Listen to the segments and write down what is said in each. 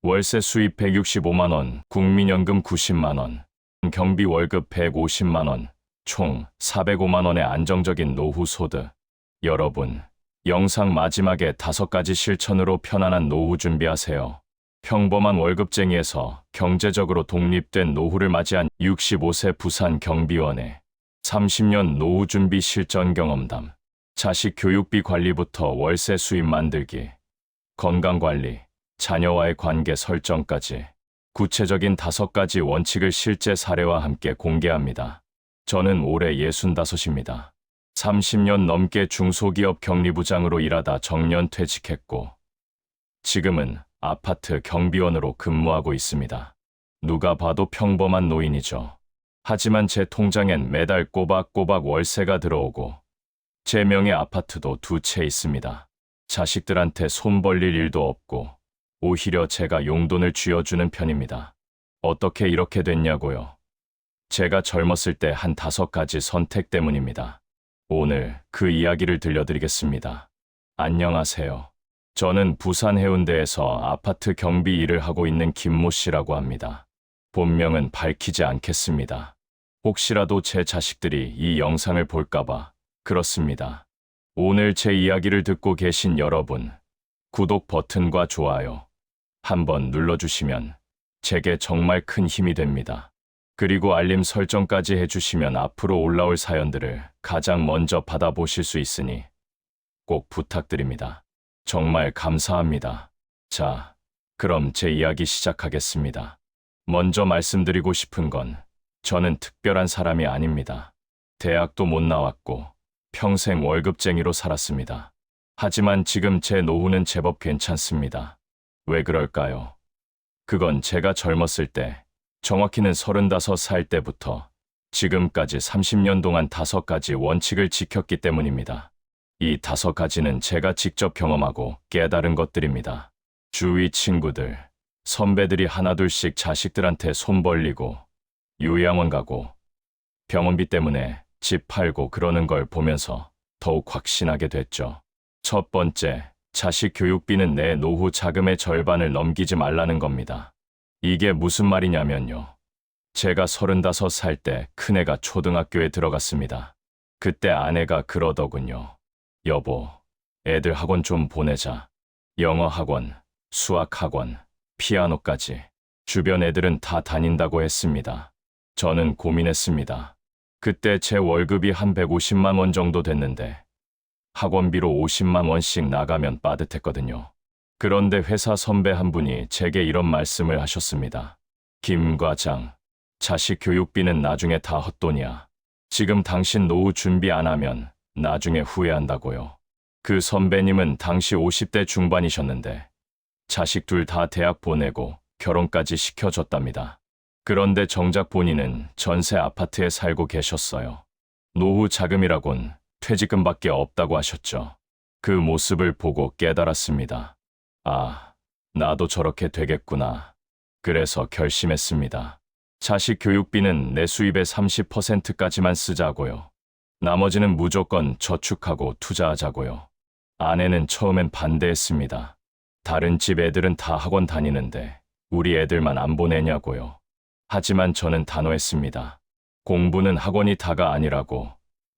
월세 수입 165만 원, 국민연금 90만 원, 경비 월급 150만 원, 총 405만 원의 안정적인 노후 소득. 여러분, 영상 마지막에 5가지 실천으로 편안한 노후 준비하세요. 평범한 월급쟁이에서 경제적으로 독립된 노후를 맞이한 65세 부산 경비원의 30년 노후 준비 실전 경험담. 자식 교육비 관리부터 월세 수입 만들기, 건강관리, 자녀와의 관계 설정까지 구체적인 5가지 원칙을 실제 사례와 함께 공개합니다. 저는 올해 65입니다. 30년 넘게 중소기업 격리부장으로 일하다 정년 퇴직했고 지금은 아파트 경비원으로 근무하고 있습니다. 누가 봐도 평범한 노인이죠. 하지만 제 통장엔 매달 꼬박꼬박 월세가 들어오고 제 명의 아파트도 2채 있습니다. 자식들한테 손 벌릴 일도 없고 오히려 제가 용돈을 쥐어주는 편입니다. 어떻게 이렇게 됐냐고요? 제가 젊었을 때 한 5가지 선택 때문입니다. 오늘 그 이야기를 들려드리겠습니다. 안녕하세요. 저는 부산 해운대에서 아파트 경비 일을 하고 있는 김모 씨라고 합니다. 본명은 밝히지 않겠습니다. 혹시라도 제 자식들이 이 영상을 볼까봐 그렇습니다. 오늘 제 이야기를 듣고 계신 여러분, 구독 버튼과 좋아요 한번 눌러주시면 제게 정말 큰 힘이 됩니다. 그리고 알림 설정까지 해주시면 앞으로 올라올 사연들을 가장 먼저 받아보실 수 있으니 꼭 부탁드립니다. 정말 감사합니다. 자, 그럼 제 이야기 시작하겠습니다. 먼저 말씀드리고 싶은 건 저는 특별한 사람이 아닙니다. 대학도 못 나왔고 평생 월급쟁이로 살았습니다. 하지만 지금 제 노후는 제법 괜찮습니다. 왜 그럴까요? 그건 제가 젊었을 때, 정확히는 35살 때부터 지금까지 30년 동안 5가지 원칙을 지켰기 때문입니다. 이 5가지는 제가 직접 경험하고 깨달은 것들입니다. 주위 친구들, 선배들이 하나둘씩 자식들한테 손 벌리고 요양원 가고 병원비 때문에 집 팔고 그러는 걸 보면서 더욱 확신하게 됐죠. 첫 번째, 자식 교육비는 내 노후 자금의 절반을 넘기지 말라는 겁니다. 이게 무슨 말이냐면요. 제가 35살 때 큰애가 초등학교에 들어갔습니다. 그때 아내가 그러더군요. 여보, 애들 학원 좀 보내자. 영어 학원, 수학 학원, 피아노까지. 주변 애들은 다 다닌다고 했습니다. 저는 고민했습니다. 그때 제 월급이 한 150만 원 정도 됐는데 학원비로 50만 원씩 나가면 빠듯했거든요. 그런데 회사 선배 한 분이 제게 이런 말씀을 하셨습니다. 김 과장, 자식 교육비는 나중에 다 헛돈이야. 지금 당신 노후 준비 안 하면 나중에 후회한다고요. 그 선배님은 당시 50대 중반이셨는데 자식 둘 다 대학 보내고 결혼까지 시켜줬답니다. 그런데 정작 본인은 전세 아파트에 살고 계셨어요. 노후 자금이라곤 퇴직금밖에 없다고 하셨죠. 그 모습을 보고 깨달았습니다. 아, 나도 저렇게 되겠구나. 그래서 결심했습니다. 자식 교육비는 내 수입의 30%까지만 쓰자고요. 나머지는 무조건 저축하고 투자하자고요. 아내는 처음엔 반대했습니다. 다른 집 애들은 다 학원 다니는데 우리 애들만 안 보내냐고요. 하지만 저는 단호했습니다. 공부는 학원이 다가 아니라고,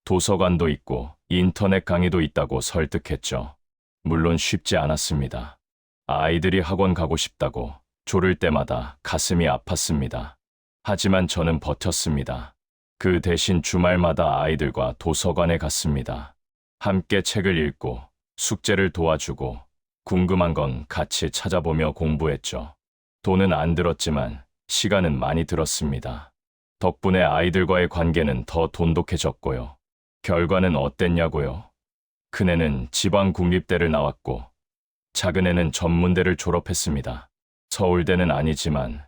도서관도 있고 인터넷 강의도 있다고 설득했죠. 물론 쉽지 않았습니다. 아이들이 학원 가고 싶다고 조를 때마다 가슴이 아팠습니다. 하지만 저는 버텼습니다. 그 대신 주말마다 아이들과 도서관에 갔습니다. 함께 책을 읽고 숙제를 도와주고 궁금한 건 같이 찾아보며 공부했죠. 돈은 안 들었지만 시간은 많이 들었습니다. 덕분에 아이들과의 관계는 더 돈독해졌고요. 결과는 어땠냐고요? 큰애는 지방국립대를 나왔고 작은애는 전문대를 졸업했습니다. 서울대는 아니지만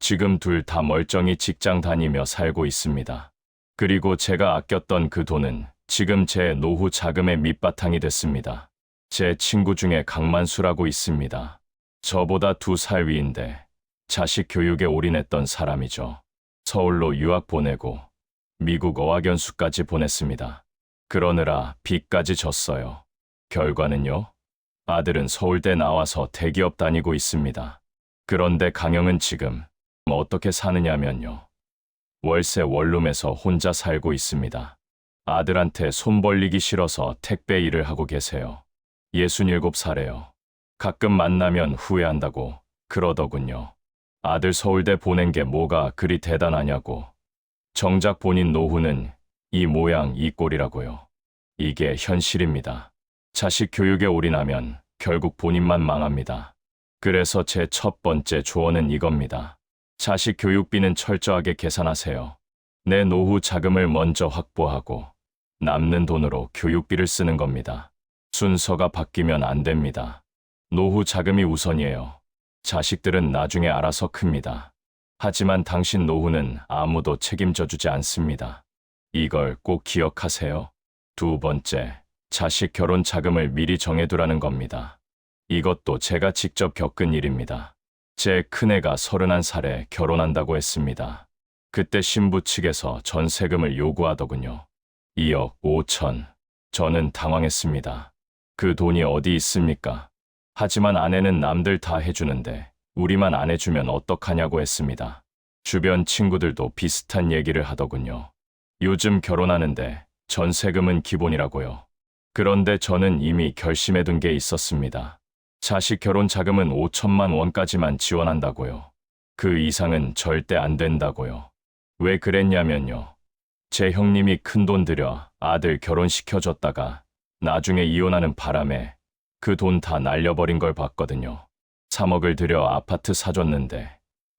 지금 둘 다 멀쩡히 직장 다니며 살고 있습니다. 그리고 제가 아꼈던 그 돈은 지금 제 노후 자금의 밑바탕이 됐습니다. 제 친구 중에 강만수라고 있습니다. 저보다 2살 위인데 자식 교육에 올인했던 사람이죠. 서울로 유학 보내고 미국 어학연수까지 보냈습니다. 그러느라 빚까지 졌어요. 결과는요? 아들은 서울대 나와서 대기업 다니고 있습니다. 그런데 강영은 지금 어떻게 사느냐면요. 월세 원룸에서 혼자 살고 있습니다. 아들한테 손 벌리기 싫어서 택배 일을 하고 계세요. 67살에요. 가끔 만나면 후회한다고 그러더군요. 아들 서울대 보낸 게 뭐가 그리 대단하냐고. 정작 본인 노후는 이 모양 이 꼴이라고요. 이게 현실입니다. 자식 교육에 올인하면 결국 본인만 망합니다. 그래서 제 첫 번째 조언은 이겁니다. 자식 교육비는 철저하게 계산하세요. 내 노후 자금을 먼저 확보하고 남는 돈으로 교육비를 쓰는 겁니다. 순서가 바뀌면 안 됩니다. 노후 자금이 우선이에요. 자식들은 나중에 알아서 큽니다. 하지만 당신 노후는 아무도 책임져 주지 않습니다. 이걸 꼭 기억하세요. 두 번째, 자식 결혼 자금을 미리 정해두라는 겁니다. 이것도 제가 직접 겪은 일입니다. 제 큰애가 31살에 결혼한다고 했습니다. 그때 신부 측에서 전세금을 요구하더군요. 2억 5천. 저는 당황했습니다. 그 돈이 어디 있습니까? 하지만 아내는 남들 다 해주는데 우리만 안 해주면 어떡하냐고 했습니다. 주변 친구들도 비슷한 얘기를 하더군요. 요즘 결혼하는데 전세금은 기본이라고요. 그런데 저는 이미 결심해둔 게 있었습니다. 자식 결혼 자금은 5천만 원까지만 지원한다고요. 그 이상은 절대 안 된다고요. 왜 그랬냐면요. 제 형님이 큰돈 들여 아들 결혼시켜줬다가 나중에 이혼하는 바람에 그 돈 다 날려버린 걸 봤거든요. 3억을 들여 아파트 사줬는데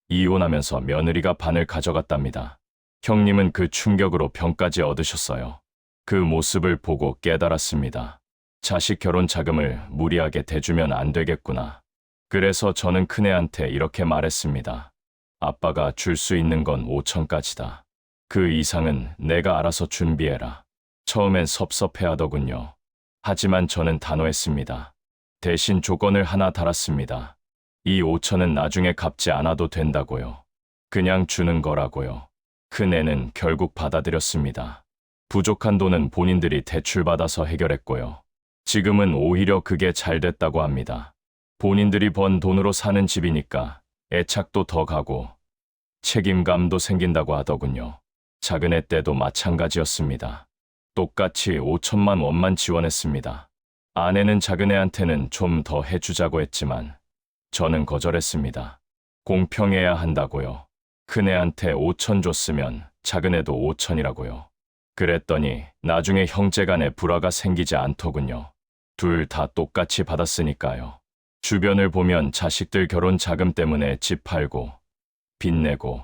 이혼하면서 며느리가 반을 가져갔답니다. 형님은 그 충격으로 병까지 얻으셨어요. 그 모습을 보고 깨달았습니다. 자식 결혼 자금을 무리하게 대주면 안 되겠구나. 그래서 저는 큰애한테 이렇게 말했습니다. 아빠가 줄 수 있는 건 5천까지다. 그 이상은 내가 알아서 준비해라. 처음엔 섭섭해하더군요. 하지만 저는 단호했습니다. 대신 조건을 하나 달았습니다. 이 5천은 나중에 갚지 않아도 된다고요. 그냥 주는 거라고요. 큰애는 결국 받아들였습니다. 부족한 돈은 본인들이 대출받아서 해결했고요. 지금은 오히려 그게 잘 됐다고 합니다. 본인들이 번 돈으로 사는 집이니까 애착도 더 가고 책임감도 생긴다고 하더군요. 작은애 때도 마찬가지였습니다. 똑같이 5천만 원만 지원했습니다. 아내는 작은애한테는 좀 더 해주자고 했지만 저는 거절했습니다. 공평해야 한다고요. 큰애한테 5천 줬으면 작은애도 5천이라고요. 그랬더니 나중에 형제간에 불화가 생기지 않더군요. 둘 다 똑같이 받았으니까요. 주변을 보면 자식들 결혼 자금 때문에 집 팔고 빚 내고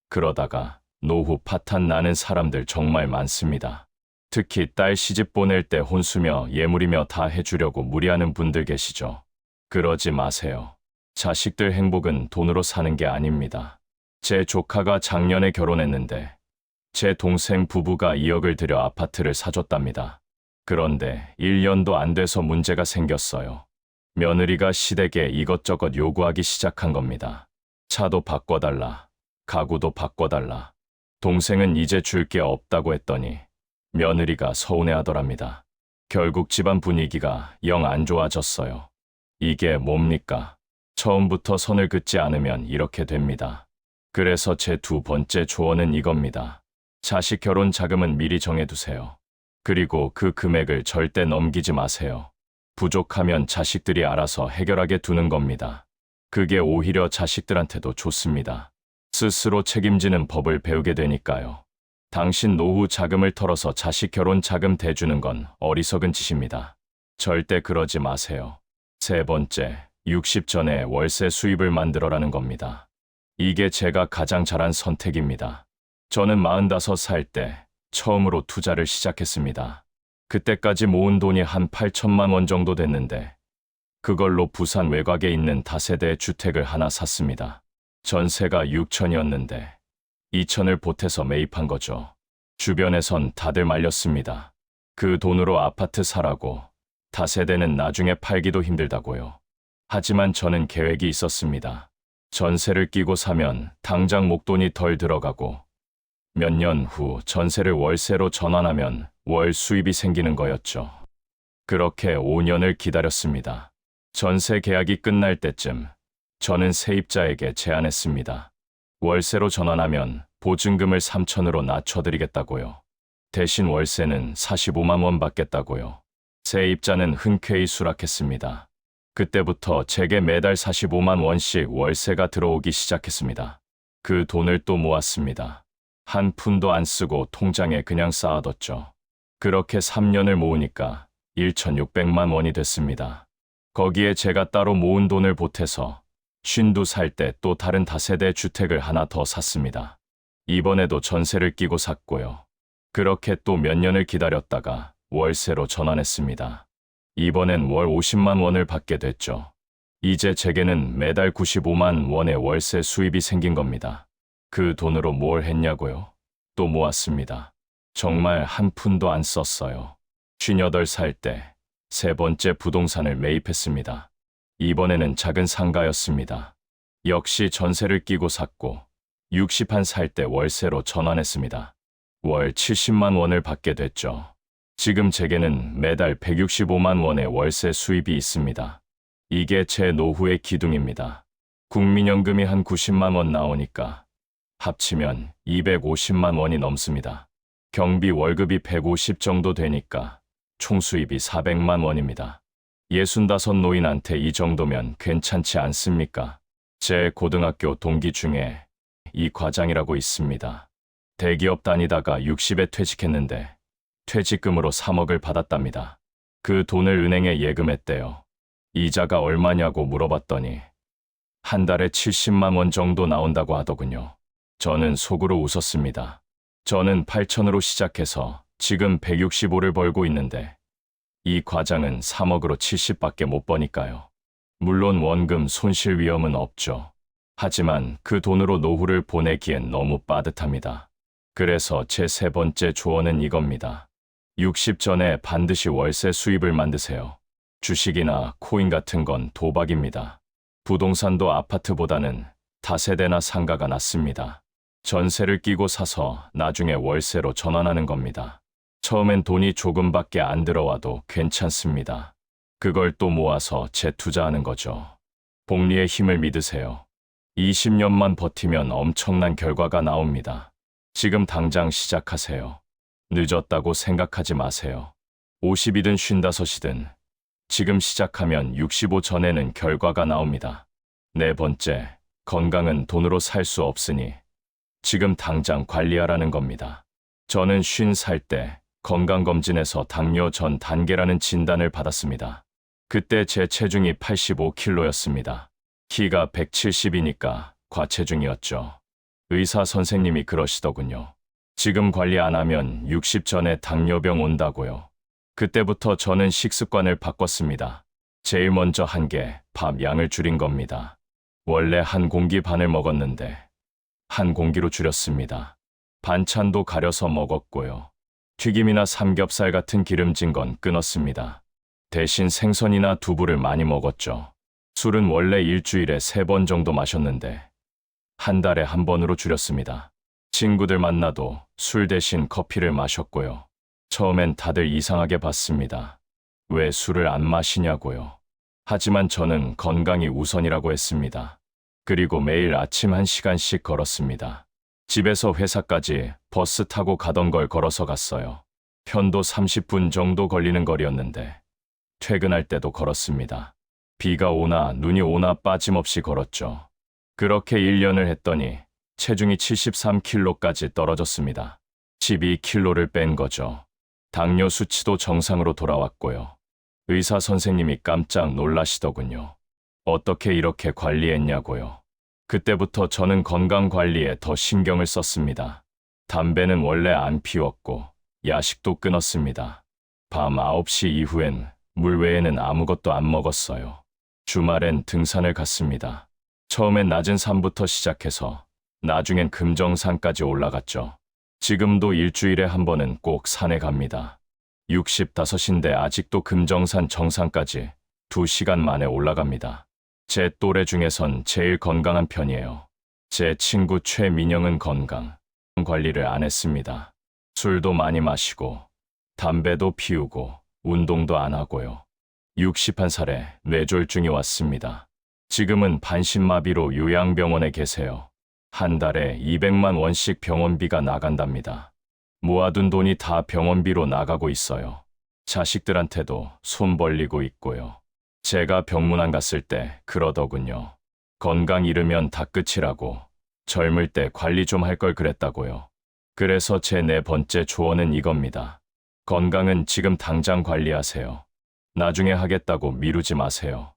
그러다가 노후 파탄 나는 사람들 정말 많습니다. 특히 딸 시집 보낼 때 혼수며 예물이며 다 해주려고 무리하는 분들 계시죠. 그러지 마세요. 자식들 행복은 돈으로 사는 게 아닙니다. 제 조카가 작년에 결혼했는데 제 동생 부부가 2억을 들여 아파트를 사줬답니다. 그런데 1년도 안 돼서 문제가 생겼어요. 며느리가 시댁에 이것저것 요구하기 시작한 겁니다. 차도 바꿔달라, 가구도 바꿔달라. 동생은 이제 줄 게 없다고 했더니 며느리가 서운해하더랍니다. 결국 집안 분위기가 영 안 좋아졌어요. 이게 뭡니까? 처음부터 선을 긋지 않으면 이렇게 됩니다. 그래서 제 두 번째 조언은 이겁니다. 자식 결혼 자금은 미리 정해두세요. 그리고 그 금액을 절대 넘기지 마세요. 부족하면 자식들이 알아서 해결하게 두는 겁니다. 그게 오히려 자식들한테도 좋습니다. 스스로 책임지는 법을 배우게 되니까요. 당신 노후 자금을 털어서 자식 결혼 자금 대주는 건 어리석은 짓입니다. 절대 그러지 마세요. 세 번째, 60 전에 월세 수입을 만들어라는 겁니다. 이게 제가 가장 잘한 선택입니다. 저는 45살 때 처음으로 투자를 시작했습니다. 그때까지 모은 돈이 한 8천만 원 정도 됐는데 그걸로 부산 외곽에 있는 다세대 주택을 하나 샀습니다. 전세가 6천이었는데 2천을 보태서 매입한 거죠. 주변에선 다들 말렸습니다. 그 돈으로 아파트 사라고, 다세대는 나중에 팔기도 힘들다고요. 하지만 저는 계획이 있었습니다. 전세를 끼고 사면 당장 목돈이 덜 들어가고 몇 년 후 전세를 월세로 전환하면 월 수입이 생기는 거였죠. 그렇게 5년을 기다렸습니다. 전세 계약이 끝날 때쯤 저는 세입자에게 제안했습니다. 월세로 전환하면 보증금을 3천으로 낮춰드리겠다고요. 대신 월세는 45만 원 받겠다고요. 세입자는 흔쾌히 수락했습니다. 그때부터 제게 매달 45만 원씩 월세가 들어오기 시작했습니다. 그 돈을 또 모았습니다. 한 푼도 안 쓰고 통장에 그냥 쌓아뒀죠. 그렇게 3년을 모으니까 1,600만 원이 됐습니다. 거기에 제가 따로 모은 돈을 보태서 52살 때 또 다른 다세대 주택을 하나 더 샀습니다. 이번에도 전세를 끼고 샀고요. 그렇게 또 몇 년을 기다렸다가 월세로 전환했습니다. 이번엔 월 50만 원을 받게 됐죠. 이제 제게는 매달 95만 원의 월세 수입이 생긴 겁니다. 그 돈으로 뭘 했냐고요? 또 모았습니다. 정말 한 푼도 안 썼어요. 58살 때 세 번째 부동산을 매입했습니다. 이번에는 작은 상가였습니다. 역시 전세를 끼고 샀고 61살 때 월세로 전환했습니다. 월 70만 원을 받게 됐죠. 지금 제게는 매달 165만 원의 월세 수입이 있습니다. 이게 제 노후의 기둥입니다. 국민연금이 한 90만 원 나오니까 합치면 250만 원이 넘습니다. 경비 월급이 150 정도 되니까 총 수입이 400만 원입니다. 65 노인한테 이 정도면 괜찮지 않습니까? 제 고등학교 동기 중에 이 과장이라고 있습니다. 대기업 다니다가 60에 퇴직했는데 퇴직금으로 3억을 받았답니다. 그 돈을 은행에 예금했대요. 이자가 얼마냐고 물어봤더니 한 달에 70만 원 정도 나온다고 하더군요. 저는 속으로 웃었습니다. 저는 8천으로 시작해서 지금 165를 벌고 있는데 이 과장은 3억으로 70밖에 못 버니까요. 물론 원금 손실 위험은 없죠. 하지만 그 돈으로 노후를 보내기엔 너무 빠듯합니다. 그래서 제 세 번째 조언은 이겁니다. 60 전에 반드시 월세 수입을 만드세요. 주식이나 코인 같은 건 도박입니다. 부동산도 아파트보다는 다세대나 상가가 낫습니다. 전세를 끼고 사서 나중에 월세로 전환하는 겁니다. 처음엔 돈이 조금밖에 안 들어와도 괜찮습니다. 그걸 또 모아서 재투자하는 거죠. 복리의 힘을 믿으세요. 20년만 버티면 엄청난 결과가 나옵니다. 지금 당장 시작하세요. 늦었다고 생각하지 마세요. 50이든 55이든 지금 시작하면 65 전에는 결과가 나옵니다. 네 번째, 건강은 돈으로 살 수 없으니 지금 당장 관리하라는 겁니다. 저는 50살 때 건강검진에서 당뇨 전 단계라는 진단을 받았습니다. 그때 제 체중이 85kg였습니다. 키가 170이니까 과체중이었죠. 의사 선생님이 그러시더군요. 지금 관리 안 하면 60 전에 당뇨병 온다고요. 그때부터 저는 식습관을 바꿨습니다. 제일 먼저 한 게 밥 양을 줄인 겁니다. 원래 한 공기 반을 먹었는데 한 공기로 줄였습니다. 반찬도 가려서 먹었고요. 튀김이나 삼겹살 같은 기름진 건 끊었습니다. 대신 생선이나 두부를 많이 먹었죠. 술은 원래 일주일에 3번 정도 마셨는데 한 달에 1번으로 줄였습니다. 친구들 만나도 술 대신 커피를 마셨고요. 처음엔 다들 이상하게 봤습니다. 왜 술을 안 마시냐고요. 하지만 저는 건강이 우선이라고 했습니다. 그리고 매일 아침 1시간씩 걸었습니다. 집에서 회사까지 버스 타고 가던 걸 걸어서 갔어요. 편도 30분 정도 걸리는 거리였는데 퇴근할 때도 걸었습니다. 비가 오나 눈이 오나 빠짐없이 걸었죠. 그렇게 1년을 했더니 체중이 73kg까지 떨어졌습니다. 12kg를 뺀 거죠. 당뇨 수치도 정상으로 돌아왔고요. 의사 선생님이 깜짝 놀라시더군요. 어떻게 이렇게 관리했냐고요. 그때부터 저는 건강 관리에 더 신경을 썼습니다. 담배는 원래 안 피웠고 야식도 끊었습니다. 밤 9시 이후엔 물 외에는 아무것도 안 먹었어요. 주말엔 등산을 갔습니다. 처음엔 낮은 산부터 시작해서 나중엔 금정산까지 올라갔죠. 지금도 일주일에 한 번은 꼭 산에 갑니다. 65인데 아직도 금정산 정상까지 2시간 만에 올라갑니다. 제 또래 중에선 제일 건강한 편이에요. 제 친구 최민영은 건강 관리를 안 했습니다. 술도 많이 마시고 담배도 피우고 운동도 안 하고요. 61살에 뇌졸중이 왔습니다. 지금은 반신마비로 요양병원에 계세요. 한 달에 200만 원씩 병원비가 나간답니다. 모아둔 돈이 다 병원비로 나가고 있어요. 자식들한테도 손 벌리고 있고요. 제가 병문안 갔을 때 그러더군요. 건강 잃으면 다 끝이라고. 젊을 때 관리 좀 할 걸 그랬다고요. 그래서 제 네 번째 조언은 이겁니다. 건강은 지금 당장 관리하세요. 나중에 하겠다고 미루지 마세요.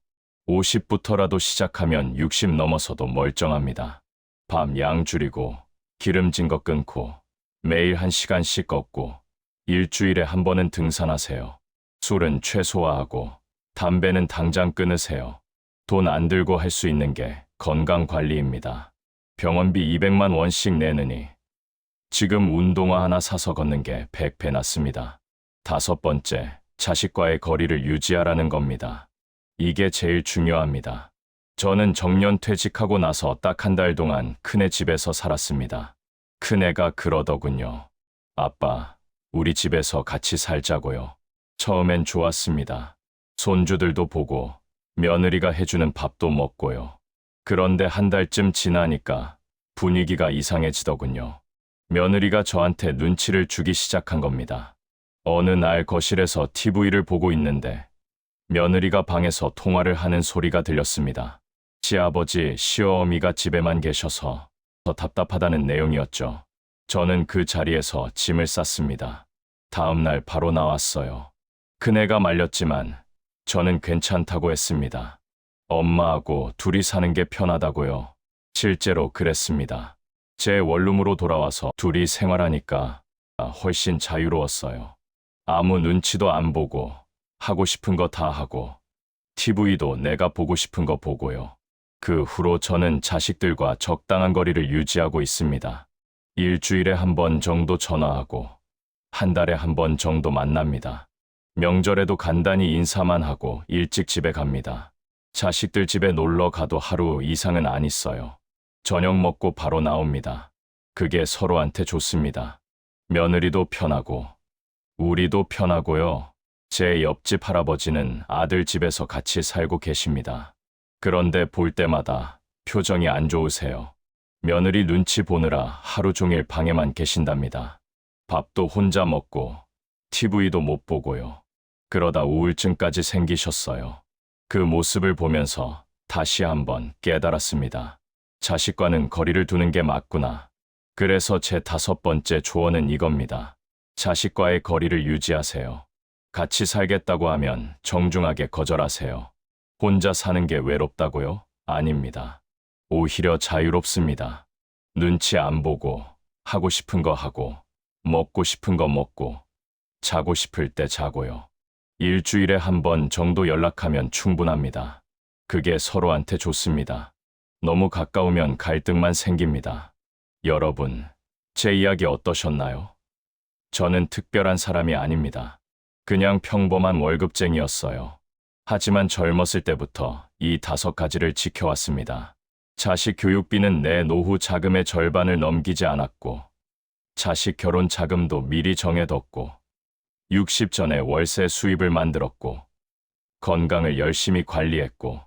50부터라도 시작하면 60 넘어서도 멀쩡합니다. 밥 양 줄이고, 기름진 거 끊고, 매일 1시간씩 걷고, 일주일에 한 번은 등산하세요. 술은 최소화하고, 담배는 당장 끊으세요. 돈 안 들고 할 수 있는 게 건강관리입니다. 병원비 200만 원씩 내느니 지금 운동화 하나 사서 걷는 게 100배 낫습니다. 다섯 번째, 자식과의 거리를 유지하라는 겁니다. 이게 제일 중요합니다. 저는 정년 퇴직하고 나서 딱 한 달 동안 큰애 집에서 살았습니다. 큰애가 그러더군요. 아빠, 우리 집에서 같이 살자고요. 처음엔 좋았습니다. 손주들도 보고 며느리가 해주는 밥도 먹고요. 그런데 한 달쯤 지나니까 분위기가 이상해지더군요. 며느리가 저한테 눈치를 주기 시작한 겁니다. 어느 날 거실에서 TV를 보고 있는데 며느리가 방에서 통화를 하는 소리가 들렸습니다. 시아버지, 시어머니가 집에만 계셔서 더 답답하다는 내용이었죠. 저는 그 자리에서 짐을 쌌습니다. 다음 날 바로 나왔어요. 큰애가 말렸지만 저는 괜찮다고 했습니다. 엄마하고 둘이 사는 게 편하다고요. 실제로 그랬습니다. 제 원룸으로 돌아와서 둘이 생활하니까 훨씬 자유로웠어요. 아무 눈치도 안 보고 하고 싶은 거 다 하고 TV도 내가 보고 싶은 거 보고요. 그 후로 저는 자식들과 적당한 거리를 유지하고 있습니다. 일주일에 한 번 정도 전화하고 한 달에 한 번 정도 만납니다. 명절에도 간단히 인사만 하고 일찍 집에 갑니다. 자식들 집에 놀러 가도 하루 이상은 안 있어요. 저녁 먹고 바로 나옵니다. 그게 서로한테 좋습니다. 며느리도 편하고 우리도 편하고요. 제 옆집 할아버지는 아들 집에서 같이 살고 계십니다. 그런데 볼 때마다 표정이 안 좋으세요. 며느리 눈치 보느라 하루 종일 방에만 계신답니다. 밥도 혼자 먹고 TV도 못 보고요. 그러다 우울증까지 생기셨어요. 그 모습을 보면서 다시 한번 깨달았습니다. 자식과는 거리를 두는 게 맞구나. 그래서 제 다섯 번째 조언은 이겁니다. 자식과의 거리를 유지하세요. 같이 살겠다고 하면 정중하게 거절하세요. 혼자 사는 게 외롭다고요? 아닙니다. 오히려 자유롭습니다. 눈치 안 보고 하고 싶은 거 하고 먹고 싶은 거 먹고 자고 싶을 때 자고요. 일주일에 한 번 정도 연락하면 충분합니다. 그게 서로한테 좋습니다. 너무 가까우면 갈등만 생깁니다. 여러분, 제 이야기 어떠셨나요? 저는 특별한 사람이 아닙니다. 그냥 평범한 월급쟁이였어요. 하지만 젊었을 때부터 이 5가지를 지켜왔습니다. 자식 교육비는 내 노후 자금의 절반을 넘기지 않았고, 자식 결혼 자금도 미리 정해뒀고, 60 전에 월세 수입을 만들었고, 건강을 열심히 관리했고,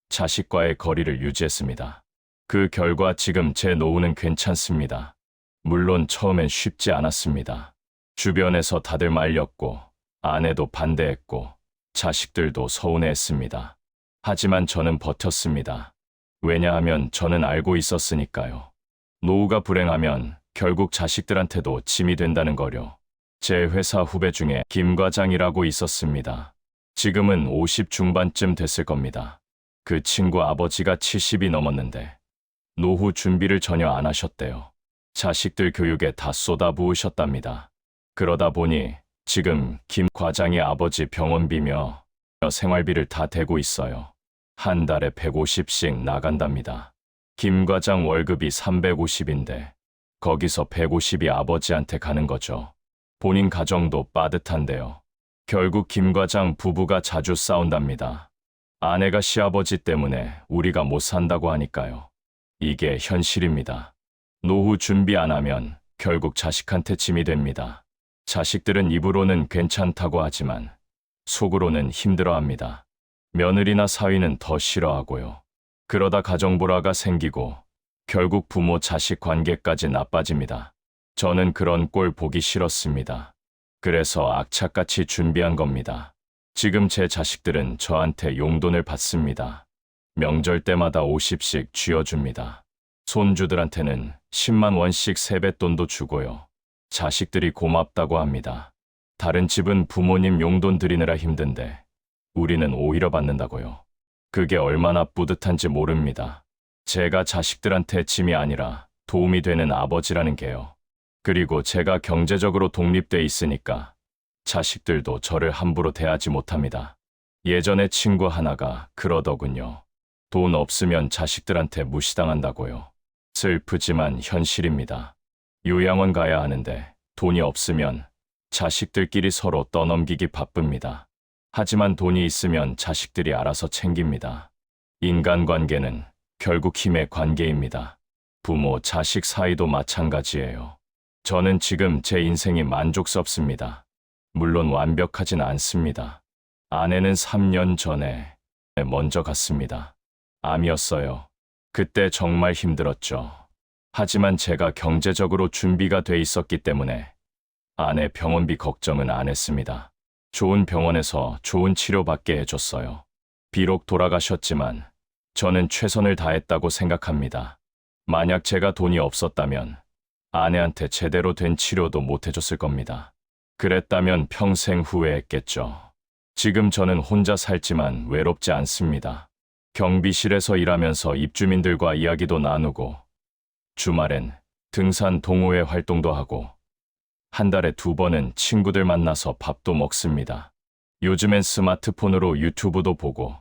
자식과의 거리를 유지했습니다. 그 결과 지금 제 노후는 괜찮습니다. 물론 처음엔 쉽지 않았습니다. 주변에서 다들 말렸고, 아내도 반대했고, 자식들도 서운해했습니다. 하지만 저는 버텼습니다. 왜냐하면 저는 알고 있었으니까요. 노후가 불행하면 결국 자식들한테도 짐이 된다는 거요. 제 회사 후배 중에 김 과장이라고 있었습니다. 지금은 50 중반쯤 됐을 겁니다. 그 친구 아버지가 70이 넘었는데 노후 준비를 전혀 안 하셨대요. 자식들 교육에 다 쏟아부으셨답니다. 그러다 보니 지금 김 과장이 아버지 병원비며 생활비를 다 대고 있어요. 한 달에 150씩 나간답니다. 김 과장 월급이 350인데 거기서 150이 아버지한테 가는 거죠. 본인 가정도 빠듯한데요. 결국 김 과장 부부가 자주 싸운답니다. 아내가 시아버지 때문에 우리가 못 산다고 하니까요. 이게 현실입니다. 노후 준비 안 하면 결국 자식한테 짐이 됩니다. 자식들은 입으로는 괜찮다고 하지만 속으로는 힘들어합니다. 며느리나 사위는 더 싫어하고요. 그러다 가정불화가 생기고 결국 부모 자식 관계까지 나빠집니다. 저는 그런 꼴 보기 싫었습니다. 그래서 악착같이 준비한 겁니다. 지금 제 자식들은 저한테 용돈을 받습니다. 명절 때마다 50씩 쥐어줍니다. 손주들한테는 10만 원씩 세뱃돈도 주고요. 자식들이 고맙다고 합니다. 다른 집은 부모님 용돈 드리느라 힘든데 우리는 오히려 받는다고요. 그게 얼마나 뿌듯한지 모릅니다. 제가 자식들한테 짐이 아니라 도움이 되는 아버지라는 게요. 그리고 제가 경제적으로 독립돼 있으니까 자식들도 저를 함부로 대하지 못합니다. 예전에 친구 하나가 그러더군요. 돈 없으면 자식들한테 무시당한다고요. 슬프지만 현실입니다. 요양원 가야 하는데 돈이 없으면 자식들끼리 서로 떠넘기기 바쁩니다. 하지만 돈이 있으면 자식들이 알아서 챙깁니다. 인간관계는 결국 힘의 관계입니다. 부모, 자식 사이도 마찬가지예요. 저는 지금 제 인생이 만족스럽습니다. 물론 완벽하진 않습니다. 아내는 3년 전에 먼저 갔습니다. 암이었어요. 그때 정말 힘들었죠. 하지만 제가 경제적으로 준비가 돼 있었기 때문에 아내 병원비 걱정은 안 했습니다. 좋은 병원에서 좋은 치료받게 해줬어요. 비록 돌아가셨지만 저는 최선을 다했다고 생각합니다. 만약 제가 돈이 없었다면 아내한테 제대로 된 치료도 못 해줬을 겁니다. 그랬다면 평생 후회했겠죠. 지금 저는 혼자 살지만 외롭지 않습니다. 경비실에서 일하면서 입주민들과 이야기도 나누고 주말엔 등산 동호회 활동도 하고 한 달에 2번은 친구들 만나서 밥도 먹습니다. 요즘엔 스마트폰으로 유튜브도 보고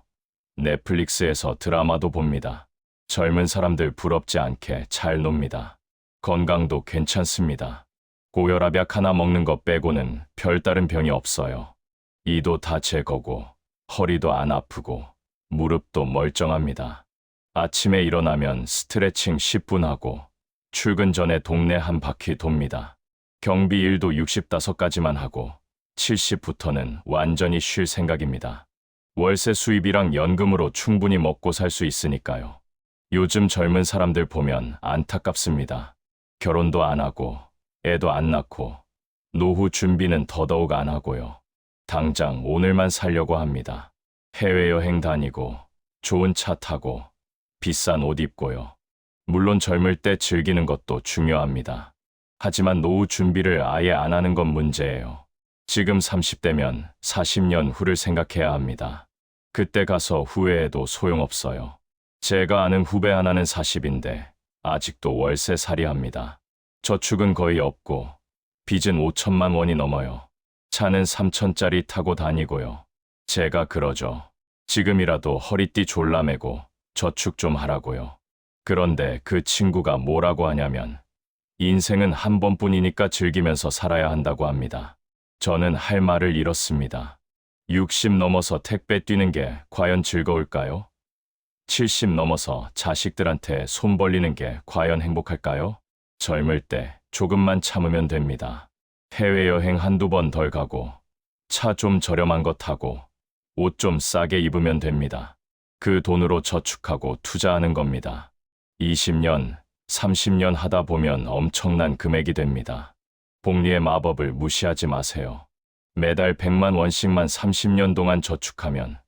넷플릭스에서 드라마도 봅니다. 젊은 사람들 부럽지 않게 잘 놉니다. 건강도 괜찮습니다. 고혈압약 하나 먹는 것 빼고는 별다른 병이 없어요. 이도 다 제 거고 허리도 안 아프고 무릎도 멀쩡합니다. 아침에 일어나면 스트레칭 10분 하고 출근 전에 동네 한 바퀴 돕니다. 경비 일도 65까지만 하고 70부터는 완전히 쉴 생각입니다. 월세 수입이랑 연금으로 충분히 먹고 살 수 있으니까요. 요즘 젊은 사람들 보면 안타깝습니다. 결혼도 안 하고 애도 안 낳고 노후 준비는 더더욱 안 하고요. 당장 오늘만 살려고 합니다. 해외여행 다니고 좋은 차 타고 비싼 옷 입고요. 물론 젊을 때 즐기는 것도 중요합니다. 하지만 노후 준비를 아예 안 하는 건 문제예요. 지금 30대면 40년 후를 생각해야 합니다. 그때 가서 후회해도 소용없어요. 제가 아는 후배 하나는 40인데 아직도 월세살이 합니다. 저축은 거의 없고 빚은 5천만 원이 넘어요. 차는 3천짜리 타고 다니고요. 제가 그러죠. 지금이라도 허리띠 졸라매고 저축 좀 하라고요. 그런데 그 친구가 뭐라고 하냐면 인생은 한 번뿐이니까 즐기면서 살아야 한다고 합니다. 저는 할 말을 잃었습니다. 60 넘어서 택배 뛰는 게 과연 즐거울까요? 70 넘어서 자식들한테 손 벌리는 게 과연 행복할까요? 젊을 때 조금만 참으면 됩니다. 해외여행 한두 번 덜 가고 차 좀 저렴한 거 타고 옷 좀 싸게 입으면 됩니다. 그 돈으로 저축하고 투자하는 겁니다. 20년, 30년 하다 보면 엄청난 금액이 됩니다. 복리의 마법을 무시하지 마세요. 매달 100만 원씩만 30년 동안 저축하면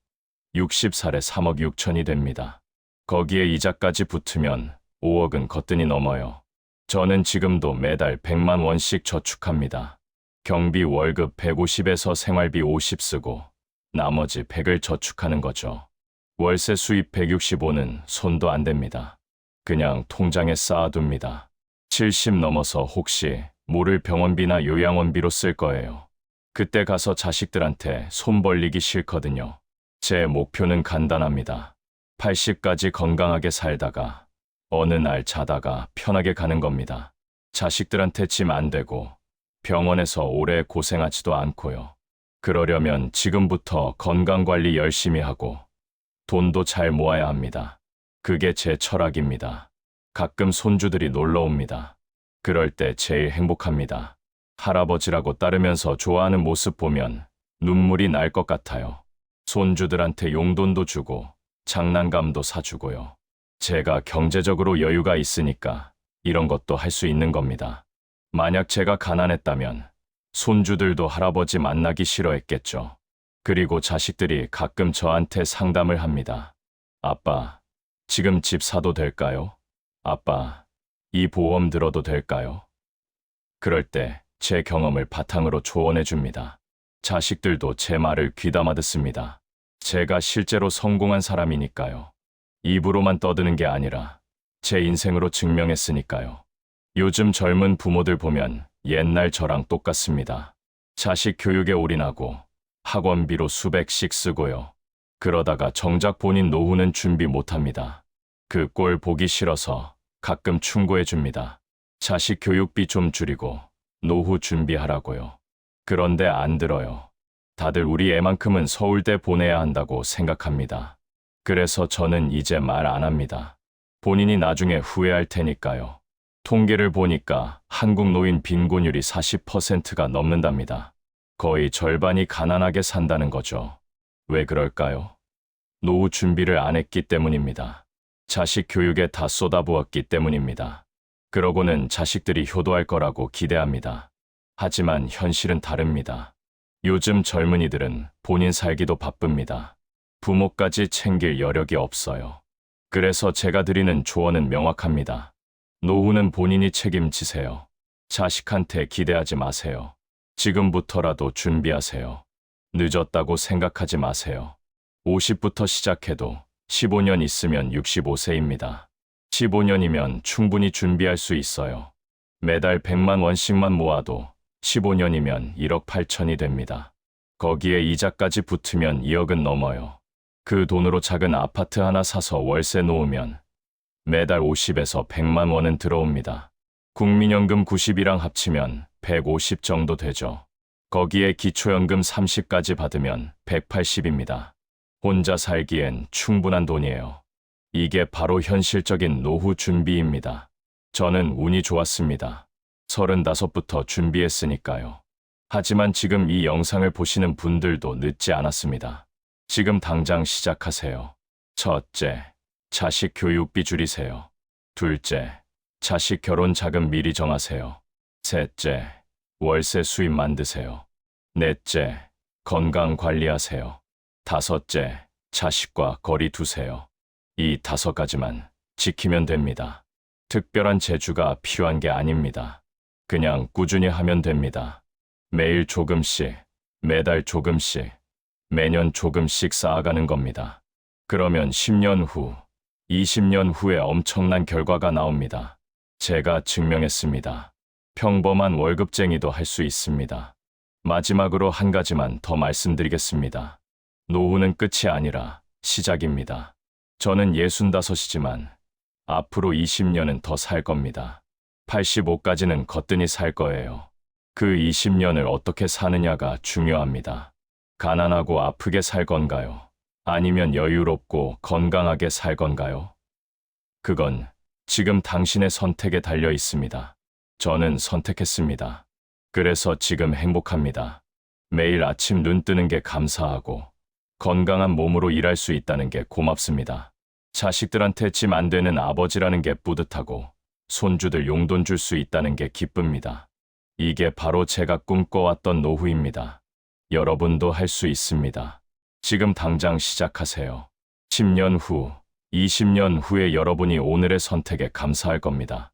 60살에 3억 6천이 됩니다. 거기에 이자까지 붙으면 5억은 거뜬히 넘어요. 저는 지금도 매달 100만 원씩 저축합니다. 경비 월급 150에서 생활비 50 쓰고 나머지 100을 저축하는 거죠. 월세 수입 165는 손도 안 댑니다. 그냥 통장에 쌓아둡니다. 70 넘어서 혹시 모를 병원비나 요양원비로 쓸 거예요. 그때 가서 자식들한테 손 벌리기 싫거든요. 제 목표는 간단합니다. 80까지 건강하게 살다가 어느 날 자다가 편하게 가는 겁니다. 자식들한테 짐 안 되고 병원에서 오래 고생하지도 않고요. 그러려면 지금부터 건강관리 열심히 하고 돈도 잘 모아야 합니다. 그게 제 철학입니다. 가끔 손주들이 놀러 옵니다. 그럴 때 제일 행복합니다. 할아버지라고 따르면서 좋아하는 모습 보면 눈물이 날 것 같아요. 손주들한테 용돈도 주고 장난감도 사주고요. 제가 경제적으로 여유가 있으니까 이런 것도 할 수 있는 겁니다. 만약 제가 가난했다면 손주들도 할아버지 만나기 싫어했겠죠. 그리고 자식들이 가끔 저한테 상담을 합니다. 아빠, 지금 집 사도 될까요? 아빠, 이 보험 들어도 될까요? 그럴 때 제 경험을 바탕으로 조언해 줍니다. 자식들도 제 말을 귀담아 듣습니다. 제가 실제로 성공한 사람이니까요. 입으로만 떠드는 게 아니라 제 인생으로 증명했으니까요. 요즘 젊은 부모들 보면 옛날 저랑 똑같습니다. 자식 교육에 올인하고 학원비로 수백씩 쓰고요. 그러다가 정작 본인 노후는 준비 못합니다. 그 꼴 보기 싫어서 가끔 충고해 줍니다. 자식 교육비 좀 줄이고 노후 준비하라고요. 그런데 안 들어요. 다들 우리 애만큼은 서울대 보내야 한다고 생각합니다. 그래서 저는 이제 말 안 합니다. 본인이 나중에 후회할 테니까요. 통계를 보니까 한국 노인 빈곤율이 40%가 넘는답니다. 거의 절반이 가난하게 산다는 거죠. 왜 그럴까요? 노후 준비를 안 했기 때문입니다. 자식 교육에 다 쏟아부었기 때문입니다. 그러고는 자식들이 효도할 거라고 기대합니다. 하지만 현실은 다릅니다. 요즘 젊은이들은 본인 살기도 바쁩니다. 부모까지 챙길 여력이 없어요. 그래서 제가 드리는 조언은 명확합니다. 노후는 본인이 책임지세요. 자식한테 기대하지 마세요. 지금부터라도 준비하세요. 늦었다고 생각하지 마세요. 50부터 시작해도 15년 있으면 65세입니다. 15년이면 충분히 준비할 수 있어요. 매달 100만 원씩만 모아도 15년이면 1억 8천이 됩니다. 거기에 이자까지 붙으면 2억은 넘어요. 그 돈으로 작은 아파트 하나 사서 월세 놓으면 매달 50에서 100만 원은 들어옵니다. 국민연금 90이랑 합치면 150 정도 되죠. 거기에 기초연금 30까지 받으면 180입니다. 혼자 살기엔 충분한 돈이에요. 이게 바로 현실적인 노후 준비입니다. 저는 운이 좋았습니다. 35부터 준비했으니까요. 하지만 지금 이 영상을 보시는 분들도 늦지 않았습니다. 지금 당장 시작하세요. 첫째, 자식 교육비 줄이세요. 둘째, 자식 결혼 자금 미리 정하세요. 셋째, 월세 수입 만드세요. 넷째, 건강 관리하세요. 다섯째, 자식과 거리 두세요. 이 5가지만 지키면 됩니다. 특별한 재주가 필요한 게 아닙니다. 그냥 꾸준히 하면 됩니다. 매일 조금씩, 매달 조금씩, 매년 조금씩 쌓아가는 겁니다. 그러면 10년 후, 20년 후에 엄청난 결과가 나옵니다. 제가 증명했습니다. 평범한 월급쟁이도 할 수 있습니다. 마지막으로 한 가지만 더 말씀드리겠습니다. 노후는 끝이 아니라 시작입니다. 저는 65이지만 앞으로 20년은 더 살 겁니다. 85까지는 거뜬히 살 거예요. 그 20년을 어떻게 사느냐가 중요합니다. 가난하고 아프게 살 건가요? 아니면 여유롭고 건강하게 살 건가요? 그건 지금 당신의 선택에 달려 있습니다. 저는 선택했습니다. 그래서 지금 행복합니다. 매일 아침 눈 뜨는 게 감사하고 건강한 몸으로 일할 수 있다는 게 고맙습니다. 자식들한테 짐 안 되는 아버지라는 게 뿌듯하고 손주들 용돈 줄 수 있다는 게 기쁩니다. 이게 바로 제가 꿈꿔왔던 노후입니다. 여러분도 할 수 있습니다. 지금 당장 시작하세요. 10년 후, 20년 후에 여러분이 오늘의 선택에 감사할 겁니다.